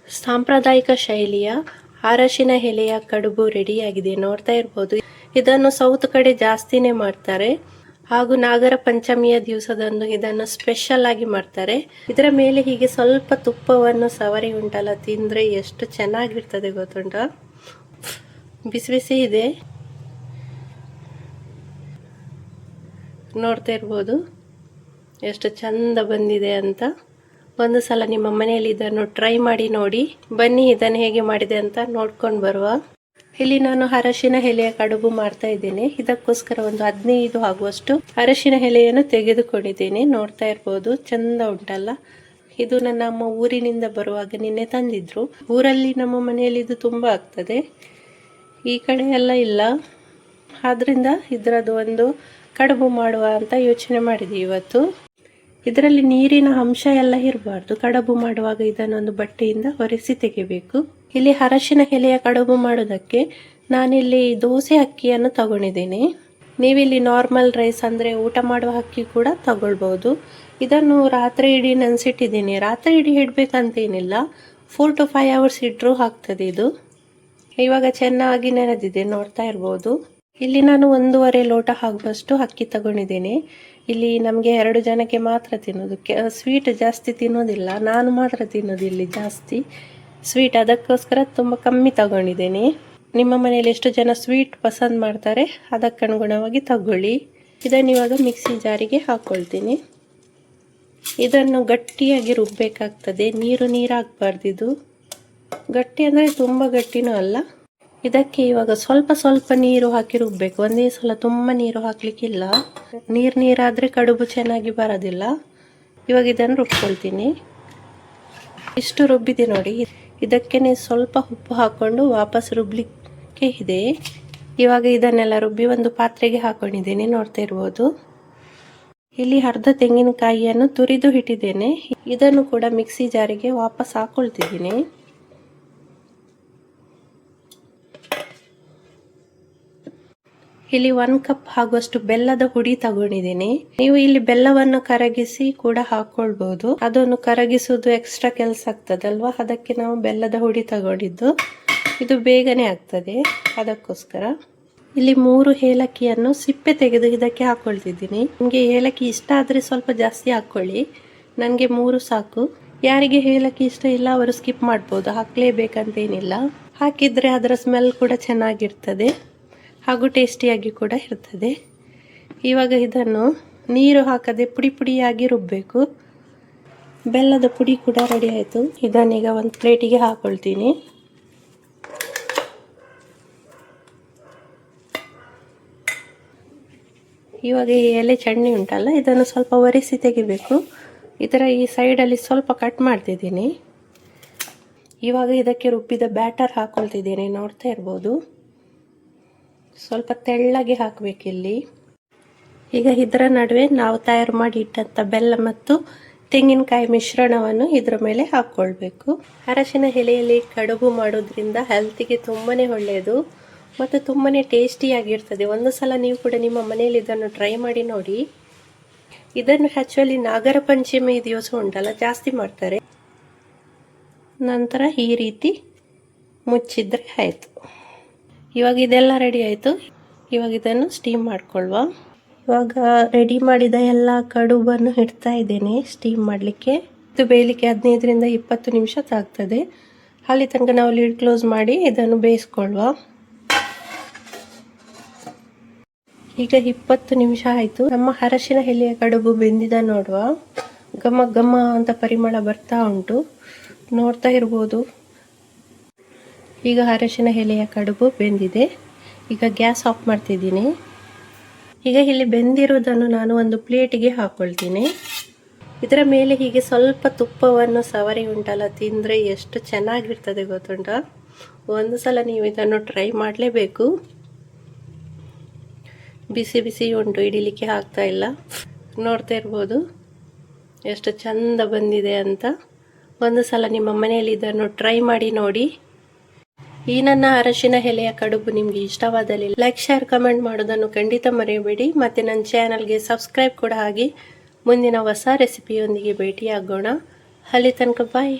ಸಾಂಪ್ರದಾಯಿಕ ಶೈಲಿಯ ಅರಶಿನ ಎಲೆಯ ಕಡುಬು ರೆಡಿಯಾಗಿದೆ, ನೋಡ್ತಾ ಇರ್ಬೋದು. ಇದನ್ನು ಸೌತ್ ಕಡೆ ಜಾಸ್ತಿನೇ ಮಾಡ್ತಾರೆ ಹಾಗೂ ನಾಗರ ಪಂಚಮಿಯ ದಿವಸದಂದು ಇದನ್ನು ಸ್ಪೆಷಲ್ ಆಗಿ ಮಾಡ್ತಾರೆ. ಇದರ ಮೇಲೆ ಹೀಗೆ ಸ್ವಲ್ಪ ತುಪ್ಪವನ್ನು ಸವರಿ ಉಂಟಲ್ಲ, ತಿಂದ್ರೆ ಎಷ್ಟು ಚೆನ್ನಾಗಿರ್ತದೆ ಗೊತ್ತುಂಟ. ಬಿಸಿ ಬಿಸಿ ಇದೆ, ನೋಡ್ತಾ ಇರ್ಬೋದು ಎಷ್ಟು ಚಂದ ಬಂದಿದೆ ಅಂತ. ಒಂದು ಸಲ ನಿಮ್ಮ ಮನೆಯಲ್ಲಿ ಇದನ್ನು ಟ್ರೈ ಮಾಡಿ ನೋಡಿ. ಬನ್ನಿ ಇದನ್ನು ಹೇಗೆ ಮಾಡಿದೆ ಅಂತ ನೋಡ್ಕೊಂಡು ಬರುವ. ಇಲ್ಲಿ ನಾನು ಅರಶಿನ ಎಲೆಯ ಕಡುಬು ಮಾಡ್ತಾ ಇದ್ದೇನೆ. ಇದಕ್ಕೋಸ್ಕರ ಒಂದು 15 ಆಗುವಷ್ಟು ಅರಶಿನ ಎಲೆಯನ್ನು ತೆಗೆದುಕೊಂಡಿದ್ದೇನೆ. ನೋಡ್ತಾ ಇರ್ಬೋದು, ಚಂದ ಉಂಟಲ್ಲ. ಇದು ನನ್ನ ಅಮ್ಮ ಊರಿನಿಂದ ಬರುವಾಗ ನಿನ್ನೆ ತಂದಿದ್ರು. ಊರಲ್ಲಿ ನಮ್ಮ ಮನೆಯಲ್ಲಿ ಇದು ತುಂಬಾ ಆಗ್ತದೆ, ಈ ಕಡೆ ಎಲ್ಲ ಇಲ್ಲ. ಆದ್ರಿಂದ ಇದರದ್ದು ಒಂದು ಕಡುಬು ಮಾಡುವ ಅಂತ ಯೋಚನೆ ಮಾಡಿದೆ ಇವತ್ತು. ಇದರಲ್ಲಿ ನೀರಿನ ಅಂಶ ಎಲ್ಲ ಇರಬಾರ್ದು. ಕಡುಬು ಮಾಡುವಾಗ ಇದನ್ನೊಂದು ಬಟ್ಟೆಯಿಂದ ಒರೆಸಿ ತೆಗೆಯಬೇಕು. ಇಲ್ಲಿ ಅರಶಿನ ಎಲೆಯ ಕಡುಬು ಮಾಡೋದಕ್ಕೆ ನಾನಿಲ್ಲಿ ದೋಸೆ ಅಕ್ಕಿಯನ್ನು ತಗೊಂಡಿದ್ದೇನೆ. ನೀವಿಲ್ಲಿ ನಾರ್ಮಲ್ ರೈಸ್ ಅಂದರೆ ಊಟ ಮಾಡುವ ಅಕ್ಕಿ ಕೂಡ ತಗೊಳ್ಬಹುದು. ಇದನ್ನು ರಾತ್ರಿ ಇಡೀ ನೆನೆಸಿಟ್ಟಿದ್ದೀನಿ. ರಾತ್ರಿ ಇಡೀ ಇಡಬೇಕಂತೇನಿಲ್ಲ, 4 to 5 hours ಇಟ್ಟರೂ ಆಗ್ತದೆ ಇದು. ಇವಾಗ ಚೆನ್ನಾಗಿ ನೆನೆದಿದೆ, ನೋಡ್ತಾ ಇರ್ಬೋದು. ಇಲ್ಲಿ ನಾನು 1.5 ಲೋಟ ಆಗುವಷ್ಟು ಅಕ್ಕಿ ತಗೊಂಡಿದ್ದೇನೆ. ಇಲ್ಲಿ ನಮಗೆ 2 ಜನಕ್ಕೆ ಮಾತ್ರ ತಿನ್ನೋದು. ಸ್ವೀಟ್ ಜಾಸ್ತಿ ತಿನ್ನೋದಿಲ್ಲ, ನಾನು ಮಾತ್ರ ತಿನ್ನೋದು ಇಲ್ಲಿ ಜಾಸ್ತಿ ಸ್ವೀಟ್. ಅದಕ್ಕೋಸ್ಕರ ತುಂಬ ಕಮ್ಮಿ ತಗೊಂಡಿದ್ದೇನೆ. ನಿಮ್ಮ ಮನೆಯಲ್ಲಿ ಎಷ್ಟು ಜನ ಸ್ವೀಟ್ ಪಸಂದ್ ಮಾಡ್ತಾರೆ ಅದಕ್ಕನುಗುಣವಾಗಿ ತಗೊಳ್ಳಿ. ಇದನ್ನು ಇವಾಗ ಮಿಕ್ಸಿ ಜಾರಿಗೆ ಹಾಕ್ಕೊಳ್ತೀನಿ. ಇದನ್ನು ಗಟ್ಟಿಯಾಗಿ ರುಬ್ಬಬೇಕಾಗ್ತದೆ, ನೀರು ನೀರಾಗಬಾರ್ದು. ಇದು ಗಟ್ಟಿ ಅಂದರೆ ತುಂಬ ಗಟ್ಟಿನೂ ಅಲ್ಲ. ಇದಕ್ಕೆ ಇವಾಗ ಸ್ವಲ್ಪ ಸ್ವಲ್ಪ ನೀರು ಹಾಕಿ ರುಬ್ಬಬೇಕು, ಒಂದೇ ಸಲ ತುಂಬ ನೀರು ಹಾಕ್ಲಿಕ್ಕಿಲ್ಲ. ನೀರಾದರೆ ಕಡುಬು ಚೆನ್ನಾಗಿ ಬರೋದಿಲ್ಲ. ಇವಾಗ ಇದನ್ನು ರುಬ್ಕೊಳ್ತೀನಿ. ಇಷ್ಟು ರುಬ್ಬಿದೆ ನೋಡಿ. ಇದಕ್ಕೇನೆ ಸ್ವಲ್ಪ ಉಪ್ಪು ಹಾಕ್ಕೊಂಡು ವಾಪಸ್ ರುಬ್ಲಿಕ್ಕೆ ಇದೆ. ಇವಾಗ ಇದನ್ನೆಲ್ಲ ರುಬ್ಬಿ ಒಂದು ಪಾತ್ರೆಗೆ ಹಾಕೊಂಡಿದ್ದೀನಿ, ನೋಡ್ತಾ ಇರ್ಬೋದು. ಇಲ್ಲಿ ಅರ್ಧ ತೆಂಗಿನಕಾಯಿಯನ್ನು ತುರಿದು ಇಟ್ಟಿದ್ದೇನೆ. ಇದನ್ನು ಕೂಡ ಮಿಕ್ಸಿ ಜಾರಿಗೆ ವಾಪಸ್ ಹಾಕೊಳ್ತಿದ್ದೀನಿ. ಇಲ್ಲಿ 1 ಕಪ್ ಆಗುವಷ್ಟು ಬೆಲ್ಲದ ಹುಡಿ ತಗೊಂಡಿದ್ದೀನಿ. ನೀವು ಇಲ್ಲಿ ಬೆಲ್ಲವನ್ನು ಕರಗಿಸಿ ಕೂಡ ಹಾಕೊಳ್ಬಹುದು. ಅದನ್ನು ಕರಗಿಸುವುದು ಎಕ್ಸ್ಟ್ರಾ ಕೆಲಸ ಆಗ್ತದಲ್ವಾ, ಅದಕ್ಕೆ ನಾವು ಬೆಲ್ಲದ ಹುಡಿ ತಗೊಂಡಿದ್ದು. ಇದು ಬೇಗನೆ ಆಗ್ತದೆ, ಅದಕ್ಕೋಸ್ಕರ. ಇಲ್ಲಿ 3 ಏಲಕ್ಕಿಯನ್ನು ಸಿಪ್ಪೆ ತೆಗೆದು ಇದಕ್ಕೆ ಹಾಕೊಳ್ತಿದ್ದೀನಿ. ನಿಮಗೆ ಏಲಕ್ಕಿ ಇಷ್ಟ ಆದ್ರೆ ಸ್ವಲ್ಪ ಜಾಸ್ತಿ ಹಾಕೊಳ್ಳಿ, ನನಗೆ 3 ಸಾಕು. ಯಾರಿಗೆ ಏಲಕ್ಕಿ ಇಷ್ಟ ಇಲ್ಲ ಅವರು ಸ್ಕಿಪ್ ಮಾಡ್ಬೋದು, ಹಾಕ್ಲೇಬೇಕಂತೇನಿಲ್ಲ. ಹಾಕಿದ್ರೆ ಅದರ ಸ್ಮೆಲ್ ಕೂಡ ಚೆನ್ನಾಗಿರ್ತದೆ ಹಾಗೂ ಟೇಸ್ಟಿಯಾಗಿ ಕೂಡ ಇರ್ತದೆ. ಇವಾಗ ಇದನ್ನು ನೀರು ಹಾಕದೆ ಪುಡಿ ಪುಡಿಯಾಗಿ ರುಬ್ಬಬೇಕು. ಬೆಲ್ಲದ ಪುಡಿ ಕೂಡ ರೆಡಿ ಆಯಿತು. ಇದನ್ನೀಗ ಒಂದು ಪ್ಲೇಟಿಗೆ ಹಾಕೊಳ್ತೀನಿ. ಇವಾಗ ಈ ಎಲೆ ಚಟ್ನಿ ಉಂಟಲ್ಲ, ಇದನ್ನು ಸ್ವಲ್ಪ ಒರೆಸಿ ತೆಗಿಬೇಕು. ಇದರ ಈ ಸೈಡಲ್ಲಿ ಸ್ವಲ್ಪ ಕಟ್ ಮಾಡ್ತಿದ್ದೀನಿ. ಇವಾಗ ಇದಕ್ಕೆ ರುಬ್ಬಿದ ಬ್ಯಾಟರ್ ಹಾಕೊಳ್ತಿದ್ದೀನಿ, ನೋಡ್ತಾ ಇರ್ಬೋದು. ಸ್ವಲ್ಪ ತೆಳ್ಳಗೆ ಹಾಕಬೇಕಿಲ್ಲಿ. ಈಗ ಇದರ ನಡುವೆ ನಾವು ತಯಾರು ಮಾಡಿ ಇಟ್ಟಂಥ ಬೆಲ್ಲ ಮತ್ತು ತೆಂಗಿನಕಾಯಿ ಮಿಶ್ರಣವನ್ನು ಇದರ ಮೇಲೆ ಹಾಕ್ಕೊಳ್ಬೇಕು. ಅರಶಿನ ಎಲೆಯಲ್ಲಿ ಕಡುಬು ಮಾಡೋದ್ರಿಂದ ಹೆಲ್ತಿಗೆ ತುಂಬಾನೇ ಒಳ್ಳೆಯದು ಮತ್ತು ತುಂಬಾನೇ ಟೇಸ್ಟಿಯಾಗಿರ್ತದೆ. ಒಂದು ಸಲ ನೀವು ಕೂಡ ನಿಮ್ಮ ಮನೆಯಲ್ಲಿ ಇದನ್ನು ಟ್ರೈ ಮಾಡಿ ನೋಡಿ. ಇದನ್ನು ಆ್ಯಕ್ಚುಲಿ ನಾಗರ ಪಂಚಮಿ ದಿವಸ ಉಂಟಲ್ಲ ಜಾಸ್ತಿ ಮಾಡ್ತಾರೆ. ನಂತರ ಈ ರೀತಿ ಮುಚ್ಚಿದ್ರೆ ಆಯಿತು. ಇವಾಗ ಇದೆಲ್ಲ ರೆಡಿ ಆಯಿತು. ಇವಾಗ ಇದನ್ನು ಸ್ಟೀಮ್ ಮಾಡ್ಕೊಳ್ಳುವ. ಇವಾಗ ರೆಡಿ ಮಾಡಿದ ಎಲ್ಲ ಕಡುಬನ್ನು ಇಡ್ತಾ ಇದ್ದೇನೆ ಸ್ಟೀಮ್ ಮಾಡಲಿಕ್ಕೆ. ಇದು ಬೇಯಲಿಕ್ಕೆ 15ರಿಂದ 20 ನಿಮಿಷ ಆಗ್ತದೆ. ಅಲ್ಲಿ ತನಕ ನಾವು ಲಿಡ್ ಕ್ಲೋಸ್ ಮಾಡಿ ಇದನ್ನು ಬೇಯಿಸ್ಕೊಳ್ಳುವ. ಈಗ 20 ನಿಮಿಷ ಆಯಿತು. ನಮ್ಮ ಅರಶಿನ ಎಲೆಯ ಕಡುಬು ಬೆಂದಿದ ನೋಡುವ. ಘಮ ಘಮ ಅಂತ ಪರಿಮಳ ಬರ್ತಾ ಉಂಟು, ನೋಡ್ತಾ ಇರ್ಬೋದು. ಈಗ ಅರಶಿನ ಎಲೆಯ ಕಡುಬು ಬೆಂದಿದೆ. ಈಗ ಗ್ಯಾಸ್ ಆಫ್ ಮಾಡ್ತಿದ್ದೀನಿ. ಈಗ ಇಲ್ಲಿ ಬೆಂದಿರೋದನ್ನು ನಾನು ಒಂದು ಪ್ಲೇಟಿಗೆ ಹಾಕ್ಕೊಳ್ತೀನಿ. ಇದರ ಮೇಲೆ ಹೀಗೆ ಸ್ವಲ್ಪ ತುಪ್ಪವನ್ನು ಸವರಿ ಉಂಟಲ್ಲ, ತಿಂದರೆ ಎಷ್ಟು ಚೆನ್ನಾಗಿರ್ತದೆ ಗೊತ್ತುಂಟ. ಒಂದು ಸಲ ನೀವು ಇದನ್ನು ಟ್ರೈ ಮಾಡಲೇಬೇಕು. ಬಿಸಿ ಬಿಸಿ ಉಂಟು, ಹಿಡಿಲಿಕ್ಕೆ ಆಗ್ತಾ ಇಲ್ಲ. ನೋಡ್ತಾ ಇರ್ಬೋದು ಎಷ್ಟು ಚಂದ ಬಂದಿದೆ ಅಂತ. ಒಂದು ಸಲ ನಿಮ್ಮ ಮನೆಯಲ್ಲಿ ಇದನ್ನು ಟ್ರೈ ಮಾಡಿ ನೋಡಿ. ಈ ನನ್ನ ಅರಶಿನ ಎಲೆಯ ಕಡುಬು ನಿಮಗೆ ಇಷ್ಟವಾದಲ್ಲಿ ಲೈಕ್, ಶೇರ್, ಕಮೆಂಟ್ ಮಾಡೋದನ್ನು ಖಂಡಿತ ಮರೆಯಬೇಡಿ. ಮತ್ತು ನನ್ನ ಚಾನಲ್ಗೆ ಸಬ್ಸ್ಕ್ರೈಬ್ ಕೂಡ ಆಗಿ ಮುಂದಿನ ಹೊಸ ರೆಸಿಪಿಯೊಂದಿಗೆ ಭೇಟಿಯಾಗೋಣ. ಅಲ್ಲಿ ತನಕ ಬಾಯ್.